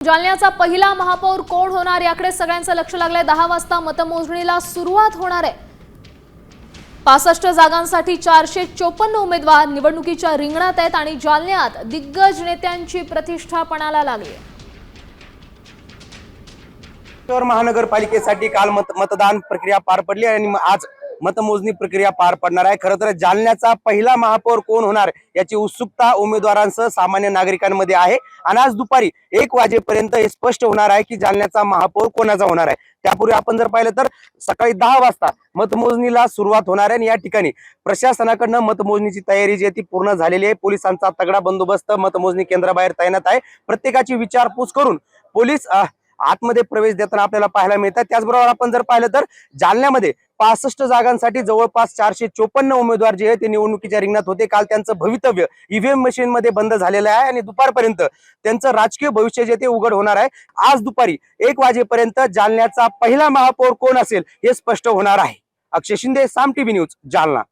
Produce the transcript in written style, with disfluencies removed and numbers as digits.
जालन्याचा पहिला महापौर कोण होणार याकडे सगळ्यांचं लक्ष लागलंय। 10 वाजता मतमोजणीला सुरुवात होणार आहे। 65 जागांसाठी 454 उमेदवार निवडणुकीच्या रिंगणात आहेत आणि जालन्यात दिग्गज नेत्यांची प्रतिष्ठा पणाला लागली आहे। महानगरपालिकेसाठी काल मतदान प्रक्रिया पार पडली आणि आज मतमोजणी प्रक्रिया पार पडणार आहे। खरं तर जालन्याचा पहिला महापौर कोण होणार याची उत्सुकता उमेदवारांसह सामान्य नागरिकांमध्ये आहे आणि आज दुपारी 1 वाजेपर्यंत हे स्पष्ट होणार आहे की जालन्याचा महापौर कोणाचा होणार आहे। त्यापूर्वी आपण जर पाहिलं तर सकाळी 10 वाजता मतमोजणीला सुरुवात होणार आहे आणि या ठिकाणी प्रशासनाकडून मतमोजणीची तयारी जी आहे ती पूर्ण झालेली आहे। पोलिसांचा तगडा बंदोबस्त मतमोजणी केंद्राबाहेर तैनात आहे। प्रत्येकाची विचारपूस करून पोलीस आतमध्ये प्रवेश देताना आपल्याला पाहायला मिळतात। त्याचबरोबर आपण जर पाहिलं तर जालन्यामध्ये 65 जागांसाठी जवळपास 454 उमेदवार जे आहेत ते निवडणुकीच्या रिंगणात होते। काल त्यांचं भवितव्य ईव्हीएम मशीन मध्ये बंद झालेलं आहे आणि दुपारपर्यंत त्यांचं राजकीय भविष्य जे ते उघड होणार आहे। आज दुपारी 1 वाजेपर्यंत जालन्याचा पहिला महापौर कोण असेल हे स्पष्ट होणार आहे। अक्षय शिंदे, साम टीव्ही न्यूज, जालना।